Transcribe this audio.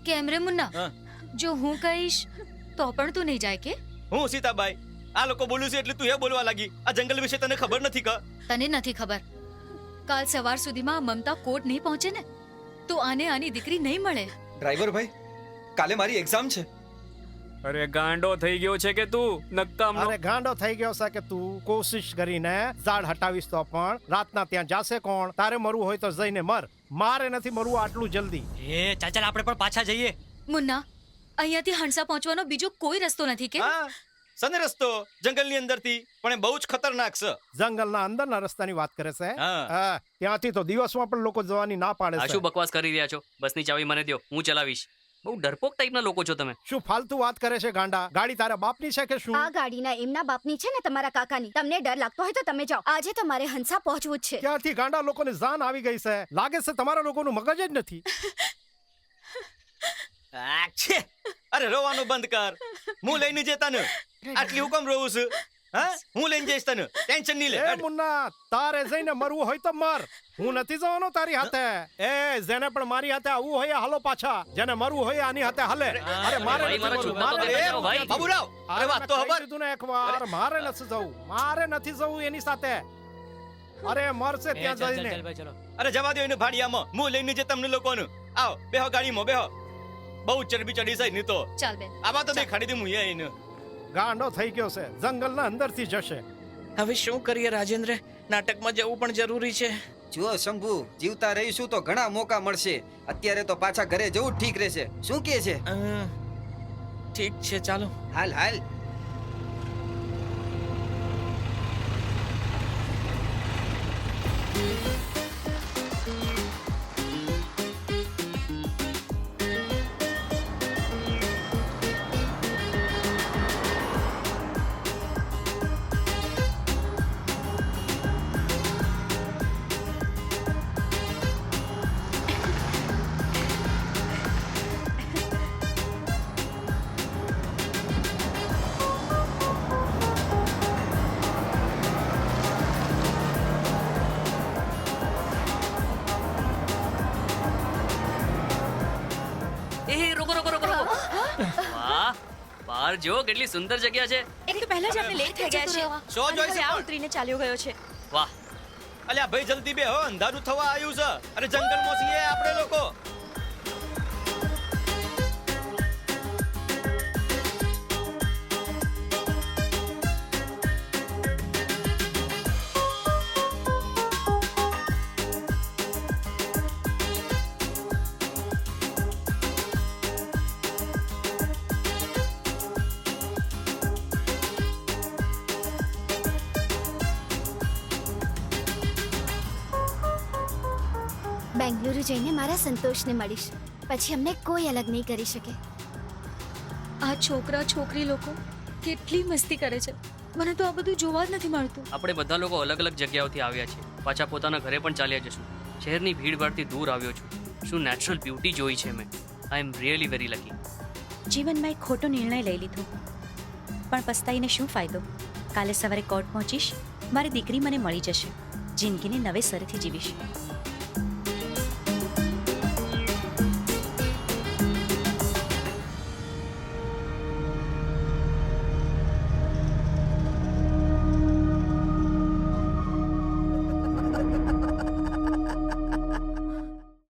કેમ રે મુન્ના? જો હું કહીશ તો પણ તું નહીં જાય કે? હું સીતાબાઈ, આ લોકો બોલું છે એટલે તું એ બોલવા લાગી. આ જંગલ વિશે તને ખબર નથી કા? તને નથી ખબર. કાલ સવાર સુધીમાં મમતા કોર્ટ નહીં પહોંચે ને તો આને આની દીકરી નહીં મળે. ડ્રાઈવર ભાઈ, કાલે મારી એક્ઝામ છે. અરે ગાંડો થઈ ગયો છે કે તું નક્કામનો? અરે ગાંડો થઈ ગયો છે કે તું? કોશિશ કરીને ઝાડ હટાવીશ તો પણ રાતના ત્યાં જાશે કોણ? તારે મરવું હોય તો જઈને મર, મારે નથી મરવું આટલું જલ્દી. એ ચાલ ચાલ આપણે પણ પાછા જઈએ. મુન્ના, અહીંયાથી હંસા પહોંચવાનો બીજો કોઈ રસ્તો નથી કે? હા, સને રસ્તો જંગલની અંદરથી, પણ એ બહુ જ ખતરનાક છે. જંગલના અંદરના રસ્તાની વાત કરે છે. હા. હા, ત્યાંથી તો દિવસમાં પણ લોકો જવાની ના પાડે આ છે. શું બકવાસ કરી રહ્યા છો? બસની ચાવી મને દ્યો, હું ચલાવીશ. બહુ ડરપોક ટાઈપના લોકો છો તમે. શું ફાલતુ વાત કરે છે ગાંડા? ગાડી તારા બાપની છે કે શું? આ ગાડીના એમના બાપની છે ને તમારા કાકાની. તમને ડર લાગતો હોય તો તમે જાઓ. આજે તો મારે હંસા પહોંચવું જ છે. ક્યાંથી ગાંડા લોકોને જાન આવી ગઈ છે? લાગે છે તમારા લોકોનું મગજ જ નથી. આ છે. અરે રોવાનું બંધ કર. હું લઈને જતા ને આટલી હુકમ રહું છું. હા, હું લઈને જઈશ તને, ટેન્શન નહીં લે. એ મુન્ના, તારે જઈને મરવું હોય તો મર, હું નથી જવાનો તારી હાથે. એ જેને પણ મારી હાથે આવવું હોય હાલો પાછા, જેને મરવું હોય આની હાથે હાલે. અરે મારે ભાઈ, નથી મારા જવું, છોકરા તો મારે- લઈને જાઓ, ભાઈ. બાબુરાવ, અરે વાત તો મેં કહી ખબર. દીધું ને એકવાર, મારે નથી જવું, મારે નથી જવું એની સાથે. અરે મરશે ત્યાં જઈને. અરે જવા દો એને ભાડિયામાં, હું લઈને જઈ તમને લોકોને. આવો બેહો ગાડીમાં બેહો. બહુ ચરબી ચડી છે નહીં તો ચાલ બેન. આવા તો દેખાડી દે હું એને. ગાંડો થઈ ગયો છે, જંગલના અંદરથી જશે. હવે શું કરીએ રાજેન્દ્ર? નાટકમાં જવું પણ જરૂરી છે. જુઓ શંભુ, જીવતા રહીશું તો ઘણા મોકા મળશે. અત્યારે તો પાછા ઘરે જવું જ ઠીક રહેશે. શું કહે છે? ઠીક છે, ચાલો. હાલ હાલ. એ રોકો રોકો રોકો રોકો. વાહ, બહાર જો કેટલી સુંદર જગ્યા છે. એક તો પહેલા જ આપણે લેટ થઈ ગયા છે. શો જોઈ છે આ પણ. ઉતરીને ચાલ્યો ગયો છે. વાહ, અલ્યા ભાઈ જલ્દી બેહો, અંધારું થવા આવ્યું છે. અરે જંગલમાં છીએ આપણે લોકો. બેંગલુરુ જઈને મારા સંતોષને મળીશ, પછી અમને કોઈ અલગ નહીં કરી શકે. આ છોકરા છોકરી લોકો કેટલી મસ્તી કરે છે. મને તો આ બધું જોવા જ નથી મળતું. આપણે બધા લોકો અલગ અલગ જગ્યાઓથી આવ્યા છીએ. પાછા પોતાના ઘરે પણ ચાલ્યા જશું. શહેરની ભીડભાડથી દૂર આવ્યો છું. શું નેચરલ બ્યુટી જોઈ છે મેં. આઈ એમ રિયલી વેરી લકી. જીવનમાં એક ખોટો નિર્ણય લઈ લીધો, પણ પસ્તાઈને શું ફાયદો? કાલે સવારે કોર્ટ પહોંચીશ, મારી દીકરી મને મળી જશે, જિંદગીને નવેસરથી જીવીશ.